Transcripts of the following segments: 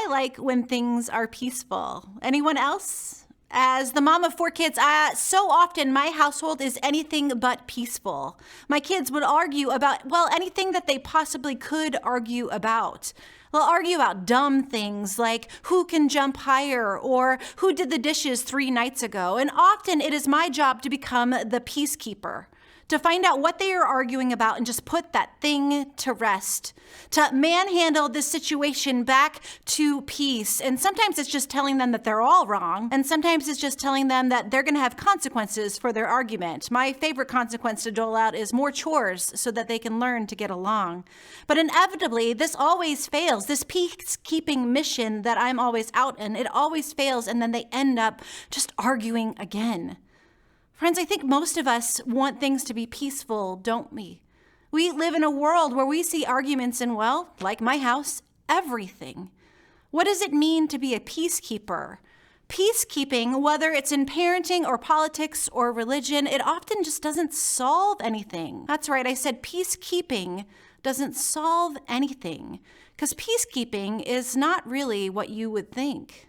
I like when things are peaceful. Anyone else? As the mom of 4 kids, so often my household is anything but peaceful. My kids would argue about, anything that they possibly could argue about. They'll argue about dumb things like who can jump higher or who did the dishes 3 nights ago. And often it is my job to become the peacekeeper, to find out what they are arguing about and just put that thing to rest, to manhandle this situation back to peace. And sometimes it's just telling them that they're all wrong. And sometimes it's just telling them that they're going to have consequences for their argument. My favorite consequence to dole out is more chores so that they can learn to get along. But inevitably, this always fails. This peacekeeping mission that I'm always out in, it always fails. And then they end up just arguing again. Friends, I think most of us want things to be peaceful, don't we? We live in a world where we see arguments in, like my house, everything. What does it mean to be a peacekeeper? Peacekeeping, whether it's in parenting or politics or religion, it often just doesn't solve anything. That's right, I said peacekeeping doesn't solve anything, because peacekeeping is not really what you would think.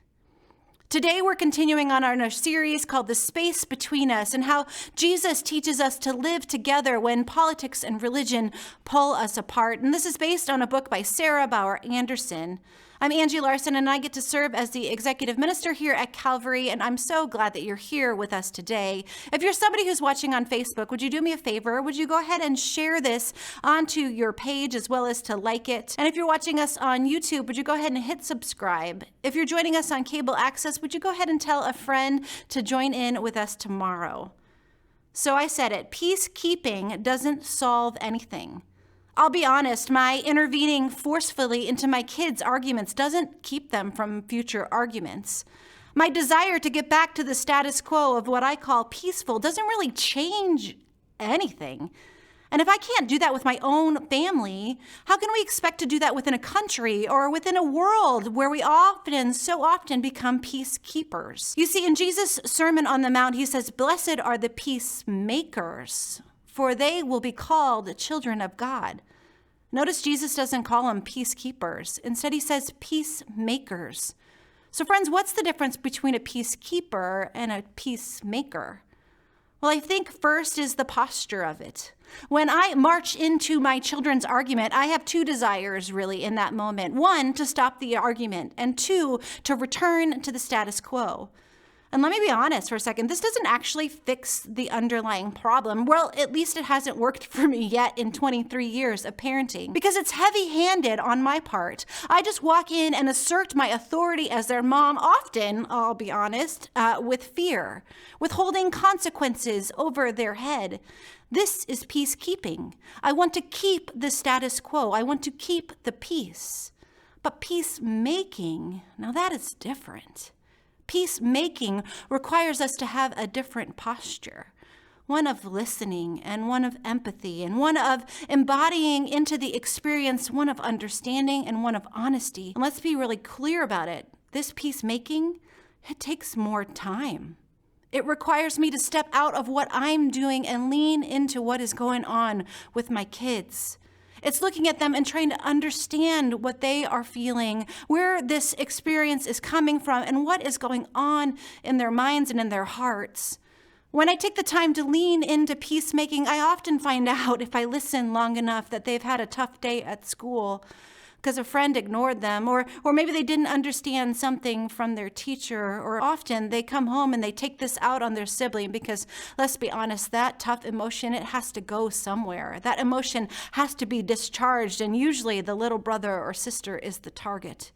Today, we're continuing on our series called The Space Between Us and how Jesus teaches us to live together when politics and religion pull us apart. And this is based on a book by Sarah Bauer Anderson. I'm Angie Larson, and I get to serve as the executive minister here at Calvary, and I'm so glad that you're here with us today. If you're somebody who's watching on Facebook, would you do me a favor? Would you go ahead and share this onto your page as well as to like it? And if you're watching us on YouTube, would you go ahead and hit subscribe? If you're joining us on cable access, would you go ahead and tell a friend to join in with us tomorrow? So I said it, peacekeeping doesn't solve anything. I'll be honest, my intervening forcefully into my kids' arguments doesn't keep them from future arguments. My desire to get back to the status quo of what I call peaceful doesn't really change anything. And if I can't do that with my own family, how can we expect to do that within a country or within a world where we so often become peacekeepers? You see, in Jesus' Sermon on the Mount, he says, "Blessed are the peacemakers, for they will be called the children of God." Notice Jesus doesn't call them peacekeepers. Instead, he says peacemakers. So friends, what's the difference between a peacekeeper and a peacemaker? Well, I think first is the posture of it. When I march into my children's argument, I have 2 desires really in that moment. 1, to stop the argument, and 2, to return to the status quo. And let me be honest for a second, this doesn't actually fix the underlying problem. Well, at least it hasn't worked for me yet in 23 years of parenting, because it's heavy-handed on my part. I just walk in and assert my authority as their mom, often, I'll be honest, with fear, withholding consequences over their head. This is peacekeeping. I want to keep the status quo. I want to keep the peace. But peacemaking, now that is different. Peacemaking requires us to have a different posture, one of listening and one of empathy and one of embodying into the experience, one of understanding and one of honesty. And let's be really clear about it. This peacemaking, it takes more time. It requires me to step out of what I'm doing and lean into what is going on with my kids. It's looking at them and trying to understand what they are feeling, where this experience is coming from, and what is going on in their minds and in their hearts. When I take the time to lean into peacemaking, I often find out, if I listen long enough, that they've had a tough day at school because a friend ignored them, or maybe they didn't understand something from their teacher, or often they come home and they take this out on their sibling because, let's be honest, that tough emotion, it has to go somewhere. That emotion has to be discharged, and usually the little brother or sister is the target.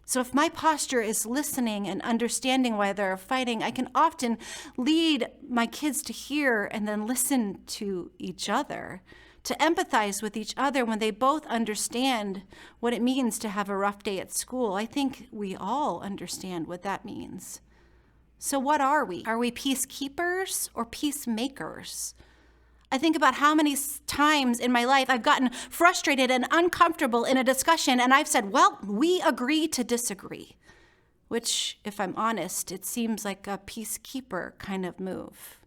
So if my posture is listening and understanding why they're fighting, I can often lead my kids to hear and then listen to each other, to empathize with each other when they both understand what it means to have a rough day at school. I think we all understand what that means. So what are we? Are we peacekeepers or peacemakers? I think about how many times in my life I've gotten frustrated and uncomfortable in a discussion, and I've said, well, we agree to disagree, which, if I'm honest, it seems like a peacekeeper kind of move.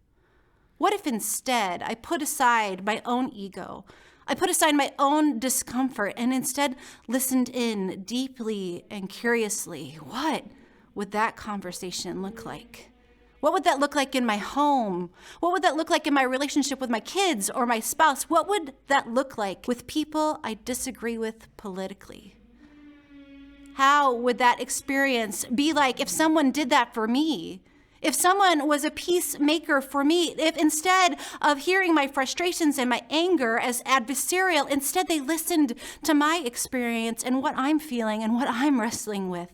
What if instead I put aside my own ego, I put aside my own discomfort and instead listened in deeply and curiously. What would that conversation look like? What would that look like in my home? What would that look like in my relationship with my kids or my spouse? What would that look like with people I disagree with politically? How would that experience be like if someone did that for me? If someone was a peacemaker for me, if instead of hearing my frustrations and my anger as adversarial, instead they listened to my experience and what I'm feeling and what I'm wrestling with.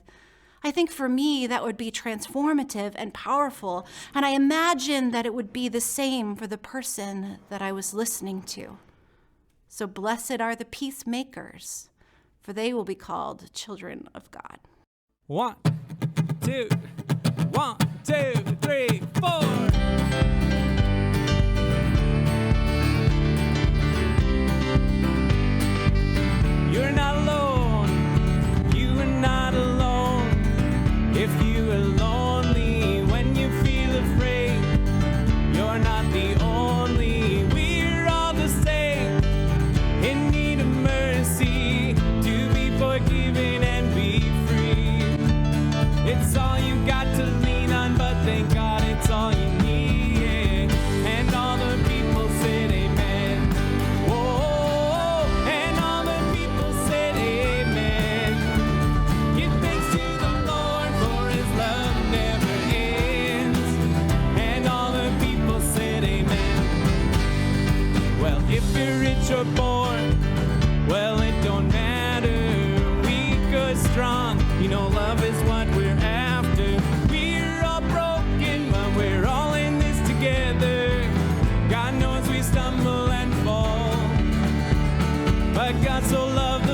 I think for me that would be transformative and powerful, and I imagine that it would be the same for the person that I was listening to. So blessed are the peacemakers, for they will be called children of God. 1, 2, 1, 2, 3, 4. You're not alone. You are not alone. If you are lonely when you feel afraid, you're not the only. We're all the same, in need of mercy, to be forgiven and be free. It's all you got to lean on, but thank God it's all you need. And all the people said amen. Whoa, and all the people said amen. Give thanks to the Lord, for his love never ends. And all the people said amen. Well, if you're rich or poor, well, it don't matter. Weak or strong, you know love is what we're after. We're all broken, but we're all in this together. God knows we stumble and fall, but God so loved